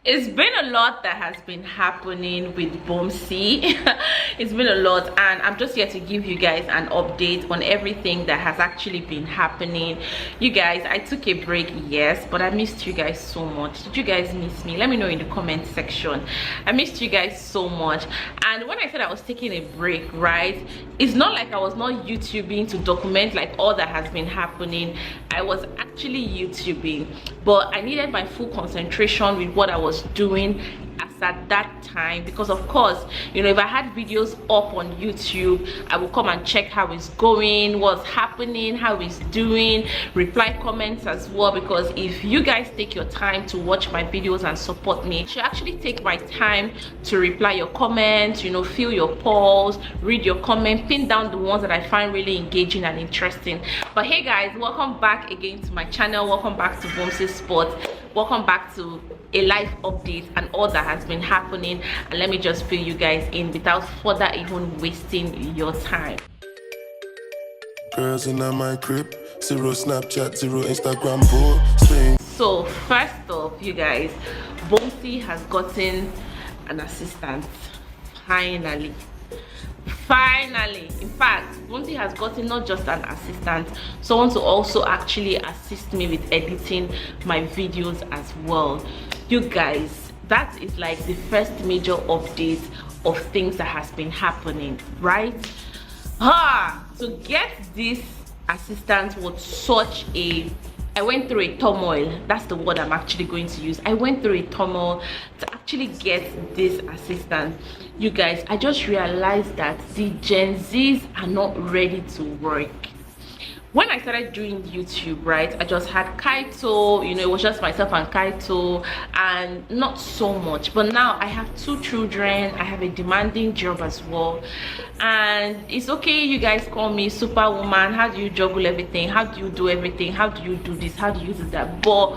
It's been a lot that has been happening with Boomsy. It's been a lot, and I'm just here to give you guys an update on everything that has actually been happening. You guys, I took a break, yes, but I missed you guys so much. Did you guys miss me? Let me know in the comment section. I missed you guys so much. And when I said I was taking a break, right, it's not like I was not YouTubing to document like all that has been happening. I was actually YouTubing, but I needed my full concentration with what I was doing as at that time, because of course, you know, if I had videos up on YouTube, I will come and check how it's going, what's happening, how it's doing, reply comments as well, because if you guys take your time to watch my videos and support me, I should actually take my time to reply your comments, you know, fill your polls, read your comment, pin down the ones that I find really engaging and interesting. But hey guys, welcome back again to my channel. Welcome back to Boomsy Sports. Welcome back to a life update and all that has been happening, and let me just fill you guys in without further even wasting your time. Girls in my crib, 0 Snapchat, 0 Instagram, posting. So first off, you guys, Boomsy has gotten an assistant. Finally, in fact, Boomsy has gotten not just an assistant, someone to also actually assist me with editing my videos as well. You guys, that is like the first major update of things that has been happening, right? To get this assistant was such a, I went through a turmoil. That's the word I'm actually going to use. I went through a turmoil to actually get this assistant. You guys, I just realized that the Gen Zs are not ready to work. When I started doing YouTube, right, I just had Kaito, you know, it was just myself and Kaito, and not so much. But now I have 2 children, I have a demanding job as well, and it's okay, you guys call me superwoman. How do you juggle everything? How do you do everything? How do you do this? How do you do that? But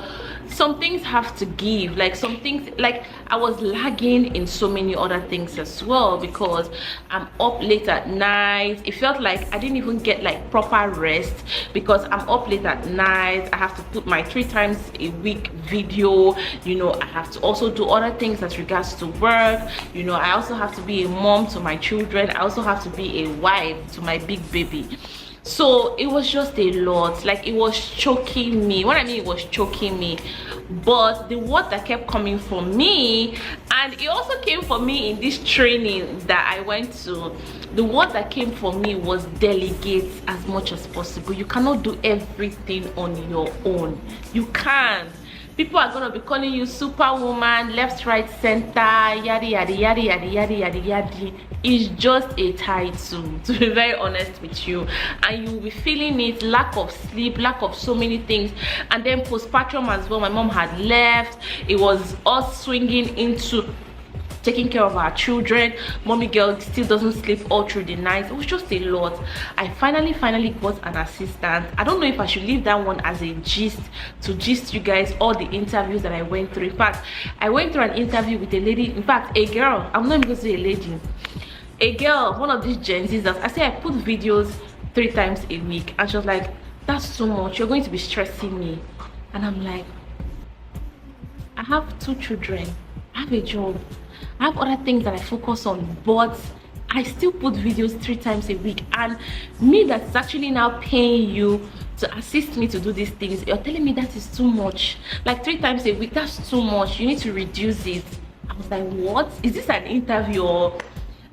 some things have to give. Like some things, like I was lagging in so many other things as well, because I'm up late at night. It felt like I didn't even get like proper rest, because I'm up late at night. I have to put my 3 times a week video, you know. I have to also do other things as regards to work, you know. I also have to be a mom to my children. I also have to be a wife to my big baby. So it was just a lot. Like, it was choking me. What I mean, it was choking me. But the word that kept coming for me, and it also came for me in this training that I went to, the word that came for me was delegate as much as possible. You cannot do everything on your own. You can't. People are gonna be calling you superwoman, left, right, center, yadi yadi yadi yadi yadi yadi yadi. It's just a title, to be very honest with you, and you will be feeling it. Lack of sleep, lack of so many things, and then postpartum as well. My mom had left. It was us swinging into taking care of our children. Mommy girl still doesn't sleep all through the night. It was just a lot. I finally got an assistant. I don't know if I should leave that one as a gist, to gist you guys all the interviews that I went through. In fact, I went through an interview with a lady, in fact a girl, I'm not even going to say a lady, a girl, one of these Gen Zs. I say I put videos 3 times a week, and she was like, that's so much, you're going to be stressing me. And I'm like, I have 2 children, I have a job, I have other things that I focus on, but I still put videos 3 times a week. And me that's actually now paying you to assist me to do these things, you're telling me that is too much. Like 3 times a week, that's too much, you need to reduce it. I was like, what? Is this an interview, or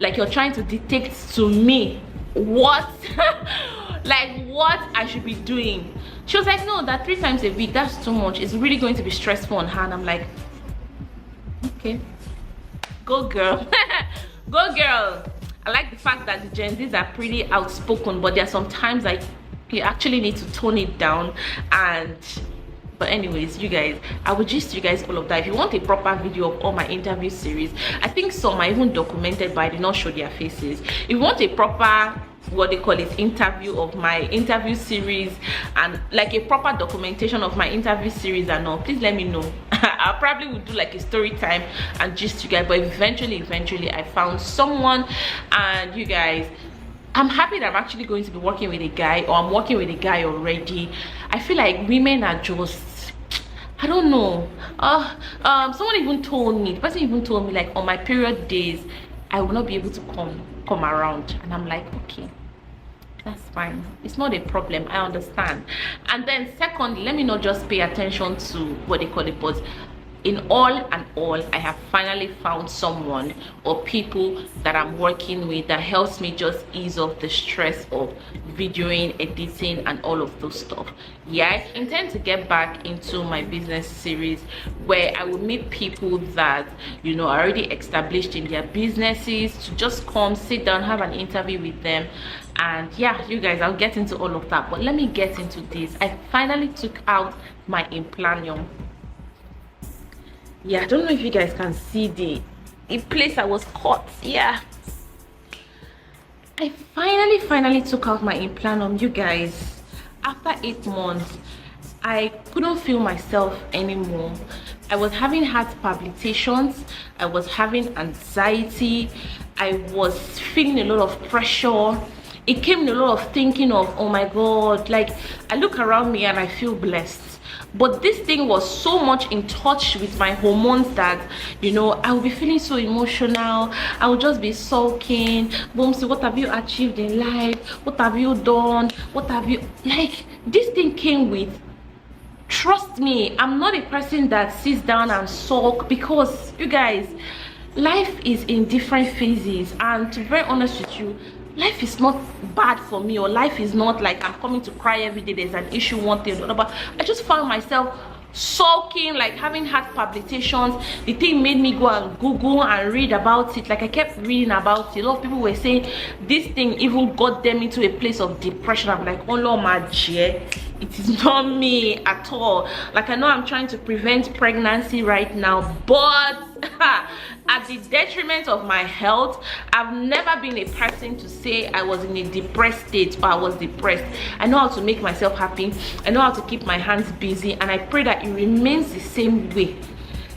like you're trying to dictate to me what like what I should be doing? She was like, no, that 3 times a week, that's too much, it's really going to be stressful on her. And I'm like, okay, go girl. Go girl. I like the fact that the Gen Zs are pretty outspoken, but there are some times like you actually need to tone it down. And but anyways, you guys, I will gist you guys all of that. If you want a proper video of all my interview series, I think some are even documented, but I did not show their faces. If you want a proper, what they call it, interview of my interview series, and like a proper documentation of my interview series and all, please let me know. I probably will do like a story time and gist you guys. But eventually I found someone, and you guys, I'm happy that I'm actually going to be working with a guy, or I'm working with a guy already. I feel like women are just, I don't know. Someone even told me, the person even told me, like, on my period days I will not be able to come around, and I'm like, okay, that's fine, it's not a problem, I understand. And then secondly, let me not just pay attention to what they call it, but in all, I have finally found someone or people that I'm working with that helps me just ease off the stress of videoing, editing, and all of those stuff. Yeah, I intend to get back into my business series where I will meet people that, you know, are already established in their businesses, to just come sit down, have an interview with them. And yeah, you guys, I'll get into all of that, but let me get into this. I finally took out my Implanon. Yeah, I don't know if you guys can see the place I was caught. Yeah, I finally took out my Implanon, you guys. After 8 months, I couldn't feel myself anymore. I was having heart palpitations, I was having anxiety, I was feeling a lot of pressure. It came in a lot of thinking of, oh my god, like, I look around me and I feel blessed, but this thing was so much in touch with my hormones that, you know, I would be feeling so emotional. I would just be sulking. Boomsy, what have you achieved in life? What have you done? What have you, like, this thing came with, trust me, I'm not a person that sits down and sulk, because you guys, life is in different phases, and to be very honest with you, life is not bad for me, or life is not like I'm coming to cry every day, there's an issue, one thing or another. But I just found myself sulking, like having heart palpitations. The thing made me go and Google and read about it. Like, I kept reading about it. A lot of people were saying this thing even got them into a place of depression. I'm like, oh Lord, my dear, it is not me at all. Like, I know I'm trying to prevent pregnancy right now, but at the detriment of my health. I've never been a person to say I was in a depressed state or I was depressed. I know how to make myself happy. I know how to keep my hands busy, and I pray that it remains the same way.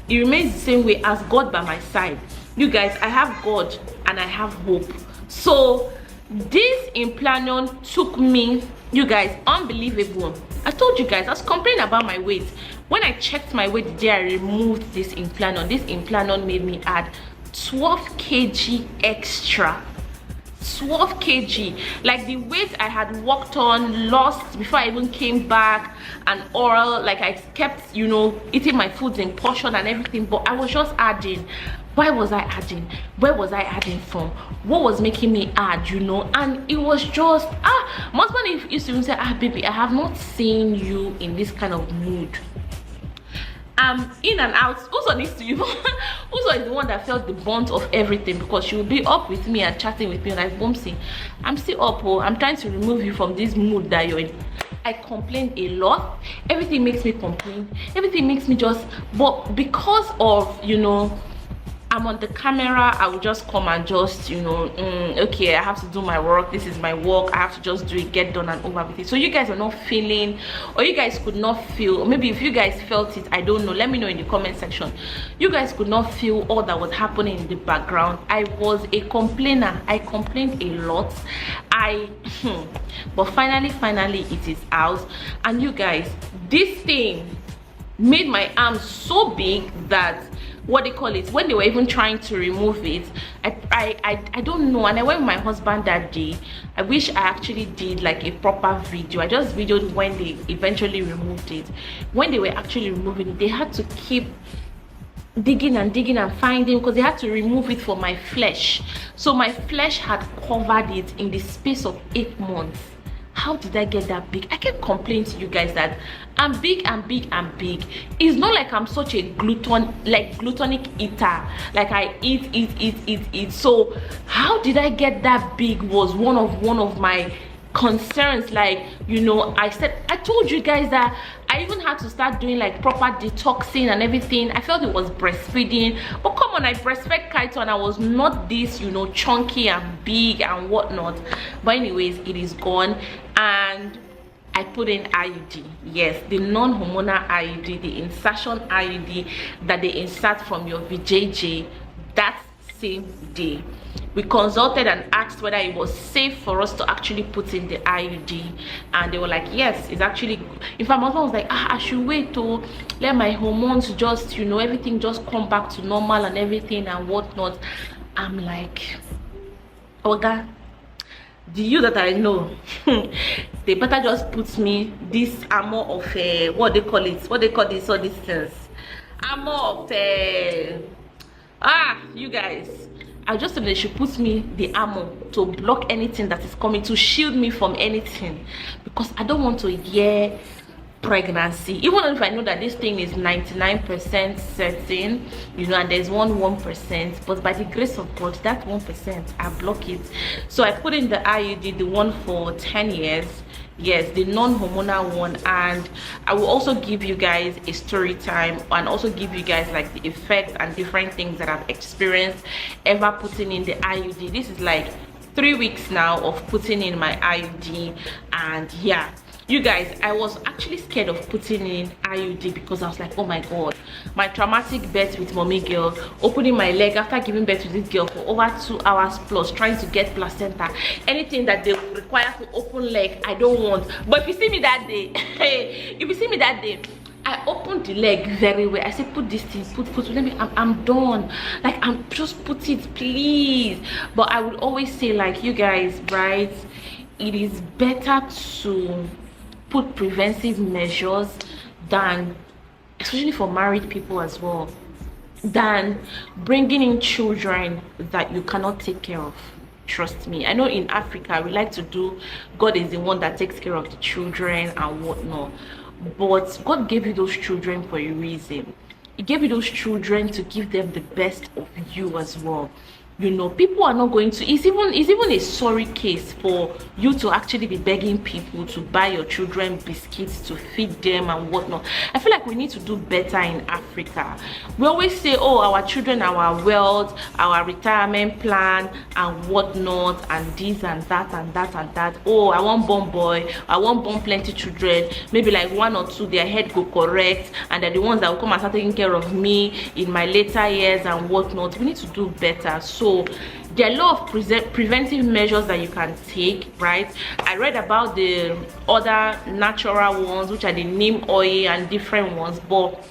It remains the same way as God by my side. You guys, I have God and I have hope. So this Implanon took me, you guys, unbelievable. I told you guys, I was complaining about my weight. When I checked my weight the day I removed this Implanon made me add 12 kg extra. 12 kg, like the weight I had worked on, lost before I even came back, and oral, like I kept, you know, eating my foods in portion and everything, but I was just adding. Why was I adding? Where was I adding from? What was making me add, you know? And it was just, my husband used to even say, baby, I have not seen you in this kind of mood. In and out. Uso needs to even Uso is the one that felt the brunt of everything, because she would be up with me and chatting with me like, Boomsy, I'm still up, I'm trying to remove you from this mood that you're in. I complain a lot. Everything makes me complain. Everything makes me just, but because of, you know, I'm on the camera, I will just come and just, you know, okay, I have to do my work, this is my work, I have to just do it, get done and over with it. So you guys are not feeling, or you guys could not feel, or maybe if you guys felt it, I don't know, let me know in the comment section. You guys could not feel all that was happening in the background. I was a complainer. I complained a lot. But finally it is out. And you guys, this thing made my arms so big that, what they call it, when they were even trying to remove it, I don't know. And I went with my husband that day. I wish I actually did like a proper video. I just videoed when they eventually removed it. When they were actually removing it, they had to keep digging and finding, because they had to remove it for my flesh. So my flesh had covered it in the space of 8 months. How did I get that big? I kept complaining to you guys that I'm big. It's not like I'm such a glutonic eater. Like I eat. So how did I get that big was one of my concerns. Like, you know, I told you guys that I even had to start doing like proper detoxing and everything. I felt it was breastfeeding, but come on, I breastfed Kaito and I was not this, you know, chunky and big and whatnot. But anyways, it is gone, and I put in IUD. Yes, the non-hormonal IUD, the insertion IUD that they insert from your VJJ that same day. we consulted and asked whether it was safe for us to actually put in the IUD, and they were like, yes, it's actually. In fact, my husband was like, I should wait to let my hormones just, you know, everything just come back to normal and everything and whatnot. I'm like, Oga, the you that I know, they better just put me this armor of what they call this, all these things, armor of you guys, I just said they should put me the armor to block anything that is coming, to shield me from anything, because I don't want to hear pregnancy, even if I know that this thing is 99% certain, you know, and there's 1%, but by the grace of God, that 1% I block it. So I put in the IUD, the one for 10 years, yes, the non-hormonal one, and I will also give you guys a story time and also give you guys like the effects and different things that I've experienced ever putting in the IUD. This is like 3 weeks now of putting in my IUD, and yeah, you guys, I was actually scared of putting in IUD because I was like, oh my god, my traumatic birth with mommy girl, opening my leg after giving birth to this girl for over 2 hours plus, trying to get placenta, anything that they require to open leg, I don't want. But if you see me that day, if you see me that day, I opened the leg very well. I said, put this thing, put, let me, I'm done. Like, I'm just put it, please. But I would always say, like, you guys, right, it is better to put preventive measures than, especially for married people as well, than bringing in children that you cannot take care of. Trust me, I know in Africa we like to do God is the one that takes care of the children and whatnot, but God gave you those children for a reason. He gave you those children to give them the best of you as well. You know, people are not going to, it's even a sorry case for you to actually be begging people to buy your children biscuits to feed them and whatnot. I feel like we need to do better in Africa. We always say, oh, our children, our wealth, our retirement plan and whatnot, and this and that and that and that. Oh, I want born boy, I want born plenty children, maybe like 1 or 2, their head go correct, and they're the ones that will come and start taking care of me in my later years and whatnot. We need to do better. So there are a lot of preventive measures that you can take, right? I read about the other natural ones, which are the neem oil and different ones, but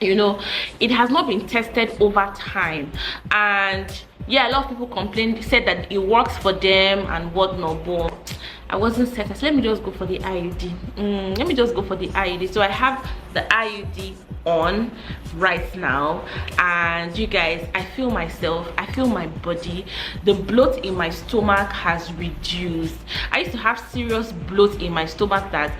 you know, it has not been tested over time. And yeah, a lot of people complained, said that it works for them and whatnot, but I wasn't certain. So let me just go for the IUD. Let me just go for the IUD. So I have the IUD on right now, and you guys, I feel myself, I feel my body, the bloat in my stomach has reduced. I used to have serious bloat in my stomach that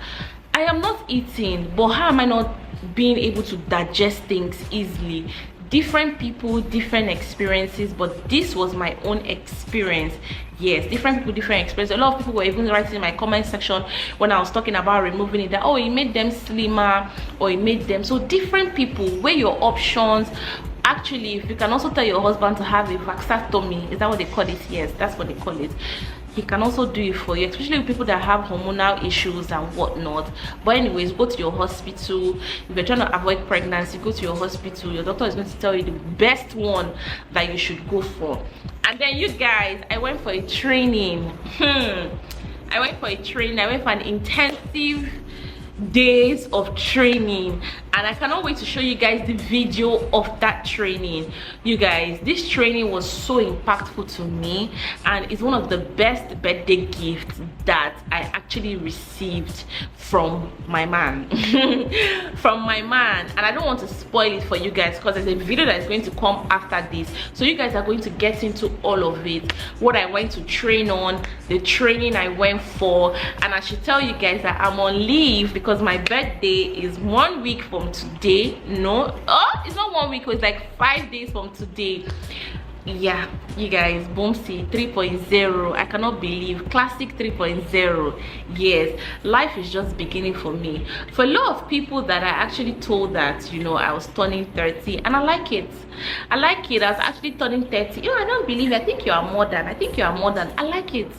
I am not eating, but how am I not being able to digest things easily? Different people, different experiences, but this was my own experience. Yes, different people, different experience. A lot of people were even writing in my comment section when I was talking about removing it, that oh, it made them slimmer, or it made them. So different people, weigh your options. Actually, if you can also tell your husband to have a vasectomy, is that what they call it? Yes, that's what they call it. He can also do it for you, especially with people that have hormonal issues and whatnot. But anyways, go to your hospital. If you're trying to avoid pregnancy, go to your hospital. Your doctor is going to tell you the best one that you should go for. And then you guys, I went for a training. I went for an intensive days of training, and I cannot wait to show you guys the video of that training. You guys, this training was so impactful to me, and it's one of the best birthday gifts that I actually received from my man. From my man. And I don't want to spoil it for you guys because there's a video that is going to come after this, so you guys are going to get into all of it, what I went to train on, the training I went for. And I should tell you guys that I'm on leave because my birthday is 1 week from today. No, it's not 1 week, it's like 5 days from today. Yeah, you guys, Boomsy 3.0. I cannot believe, classic 3.0. Yes, life is just beginning for me. For a lot of people that I actually told that, you know, I was turning 30, and I like it. I like it. I was actually turning 30. You know, I don't believe it. I think you are more than. I like it.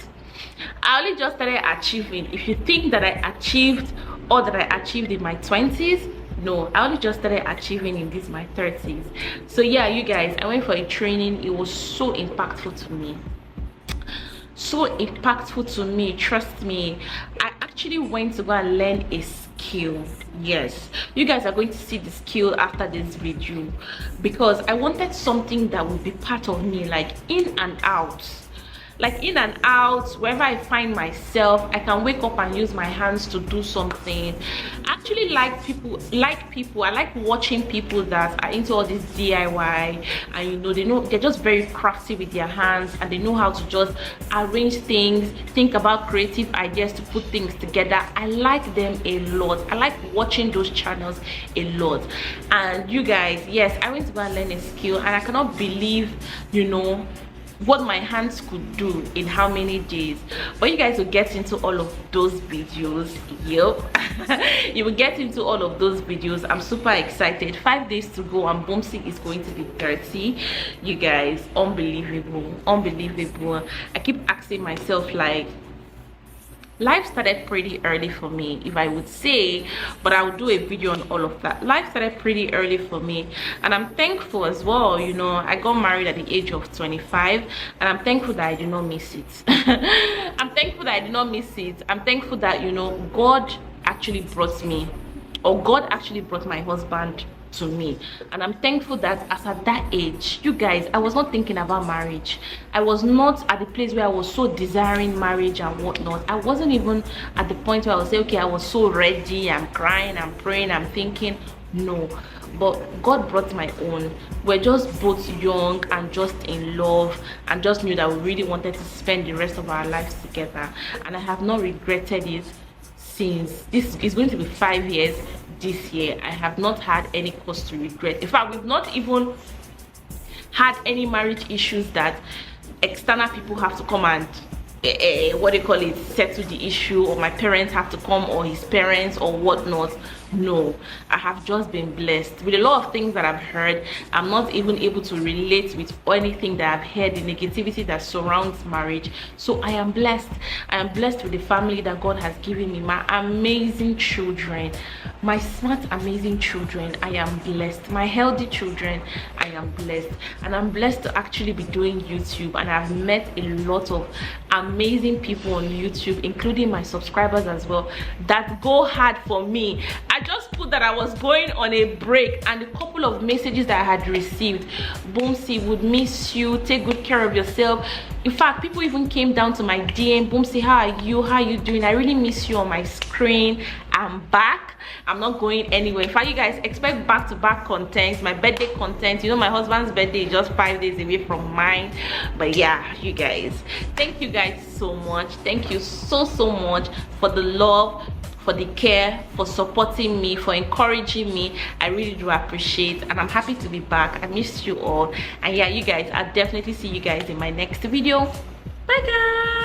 I only just started achieving. If you think that I achieved all that I achieved in my 20s, no, I only just started achieving in my 30s. So yeah, you guys, I went for a training. It was so impactful to me. so impactful to me. Trust me, I actually went to go and learn a skill. Yes, you guys are going to see the skill after this video, because I wanted something that would be part of me, like in and out, wherever I find myself. I can wake up and use my hands to do something. I actually I like watching people that are into all this DIY, and you know, they're just very crafty with their hands, and they know how to just arrange things, think about creative ideas to put things together. I like them a lot. I like watching those channels a lot. And you guys, yes, I went to go and learn a skill, and I cannot believe, you know, what my hands could do in how many days. But you guys will get into all of those videos. Yep. You will get into all of those videos. I'm super excited. 5 days to go, and Boomsy is going to be 30. You guys, unbelievable. I keep asking myself, like, life started pretty early for me, if I would say, but I will do a video on all of that. Life started pretty early for me, and I'm thankful as well. You know, I got married at the age of 25, and I'm thankful that I did not miss it. I'm thankful that I did not miss it. I'm thankful that, you know, God actually brought my husband to me. And I'm thankful that as at that age, you guys, I was not thinking about marriage. I was not at the place where I was so desiring marriage and whatnot. I wasn't even at the point where I was saying, okay, I was so ready, I'm crying, I'm praying, I'm thinking. No, but God brought my own. We're just both young and just in love, and just knew that we really wanted to spend the rest of our lives together. And I have not regretted it since. This is going to be 5 years this year. I have not had any cause to regret. In fact, we've not even had any marriage issues that external people have to come and settle the issue, or my parents have to come, or his parents, or whatnot. No, I have just been blessed with a lot of things that I've heard. I'm not even able to relate with anything that I've heard, the negativity that surrounds marriage. So I am blessed. I am blessed with the family that God has given me, my amazing children, my smart, amazing children. I am blessed. My healthy children, I am blessed. And I'm blessed to actually be doing YouTube, and I've met a lot of amazing people on YouTube, including my subscribers as well, that go hard for me. I just put that I was going on a break, and a couple of messages that I had received: Boomsy, would miss you, take good care of yourself. In fact, people even came down to my DM: Boomsy, how are you doing? I really miss you on my screen. I'm back. I'm not going anywhere. In fact, you guys expect back-to-back content, my birthday content. You know, my husband's birthday is just 5 days away from mine. But yeah, you guys, thank you guys so much. Thank you so much for the love, for the care, for supporting me, for encouraging me. I really do appreciate, and I'm happy to be back. I missed you all. And yeah, you guys, I'll definitely see you guys in my next video. Bye guys.